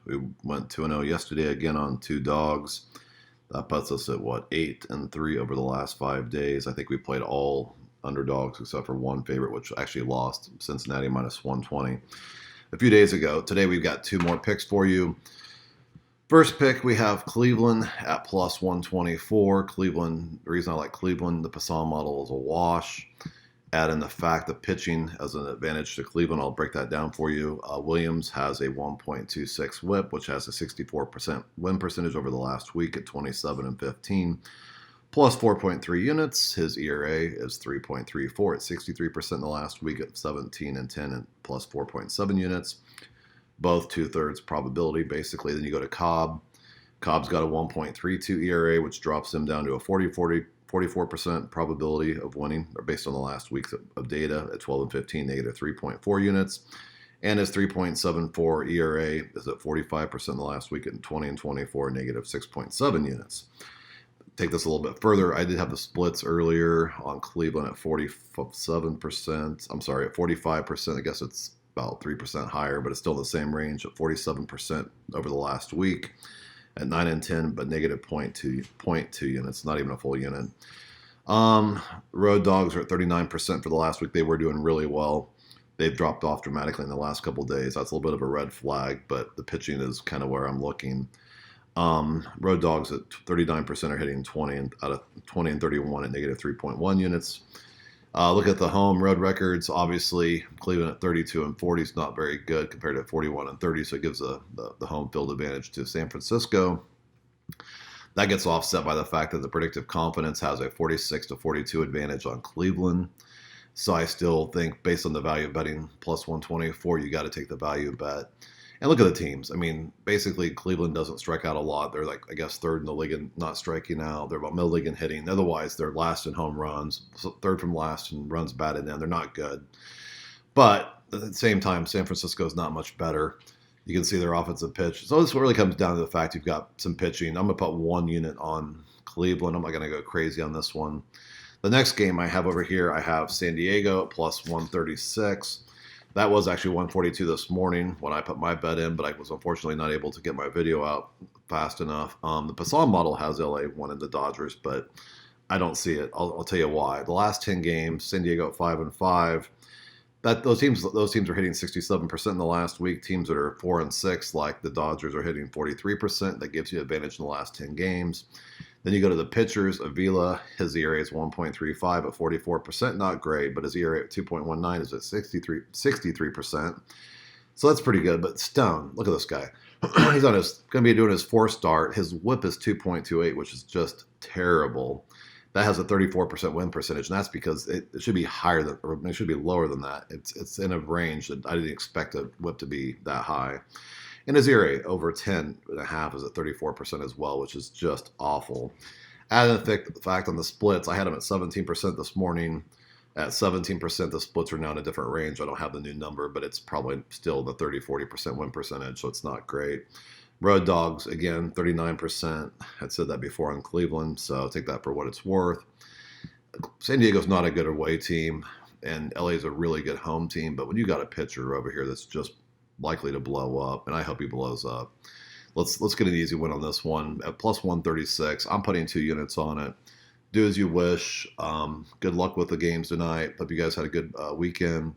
We went 2-0 yesterday again on 2 dogs. That puts us at, 8-3 over the last 5 days. I think we played all underdogs except for one favorite, which actually lost, Cincinnati minus 120 a few days ago. Today we've got two more picks for you. First pick, we have Cleveland at plus 124. Cleveland, the reason I like Cleveland, the Poisson model is a wash. Add in the fact that pitching as an advantage to Cleveland. I'll break that down for you. Williams has a 1.26 whip, which has a 64% win percentage over the last week at 27-15, plus 4.3 units. His ERA is 3.34 at 63% in the last week at 17-10 and plus 4.7 units. Both 2/3 probability, basically. Then you go to Cobb. Cobb's got a 1.32 ERA, which drops him down to a 44% probability of winning, or based on the last weeks of data at 12-15, negative 3.4 units. And his 3.74 ERA is at 45% in the last week at 20-24, negative 6.7 units. Take this a little bit further. I did have the splits earlier on Cleveland at 47%. I'm sorry, at 45%. I guess it's about 3% higher, but it's still the same range at 47% over the last week at 9-10, but negative 0.2 units, not even a full unit. Road dogs are at 39% for the last week. They were doing really well. They've dropped off dramatically in the last couple of days. That's a little bit of a red flag, but the pitching is kind of where I'm looking. Road dogs at 39% are hitting 20 out of 20 and 31 at negative 3.1 units. Look at the home road records. Obviously, Cleveland at 32-40 is not very good compared to 41-30, so it gives the home field advantage to San Francisco. That gets offset by the fact that the predictive confidence has a 46-42 advantage on Cleveland. So I still think, based on the value of betting plus 124, you got to take the value bet. And look at the teams. I mean, basically, Cleveland doesn't strike out a lot. They're like, I guess, third in the league in not striking out. They're about middle league in hitting. Otherwise, they're last in home runs, third from last in runs batted in. They're not good. But at the same time, San Francisco is not much better. You can see their offensive pitch. So this really comes down to the fact you've got some pitching. I'm going to put 1 unit on Cleveland. I'm not going to go crazy on this one. The next game I have over here, I have San Diego at plus 136. That was actually 142 this morning when I put my bet in, but I was unfortunately not able to get my video out fast enough. The Poisson model has LA winning the Dodgers, but I don't see it. I'll tell you why. The last 10 games, San Diego at 5-5. Those teams are hitting 67% in the last week. Teams that are 4-6, like the Dodgers, are hitting 43%. That gives you advantage in the last 10 games. Then you go to the pitchers. Avila, his ERA is 1.35 at 44%. Not great, but his ERA at 2.19 is at 63%. So that's pretty good. But Stone, look at this guy. He's going to be doing his fourth start. His whip is 2.28, which is just terrible. That has a 34% win percentage, and that's because it should be higher than, or it should be lower than that. It's in a range that I didn't expect a whip to be that high. And his ERA over 10.5 is at 34% as well, which is just awful. Add the fact on the splits, I had him at 17% this morning. At 17%, the splits are now in a different range. I don't have the new number, but it's probably still the 30-40% win percentage, so it's not great. Road dogs, again, 39%. I said that before on Cleveland, so take that for what it's worth. San Diego's not a good away team, and LA is a really good home team, but when you got a pitcher over here that's just likely to blow up, and I hope he blows up. Let's get an easy win on this one. At plus 136, I'm putting 2 units on it. Do as you wish. Good luck with the games tonight. Hope you guys had a good weekend.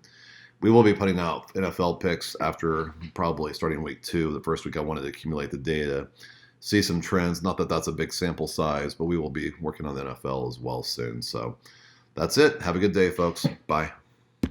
We will be putting out NFL picks after probably starting week 2. The first week I wanted to accumulate the data, see some trends. Not that that's a big sample size, but we will be working on the NFL as well soon. So that's it. Have a good day, folks. Bye.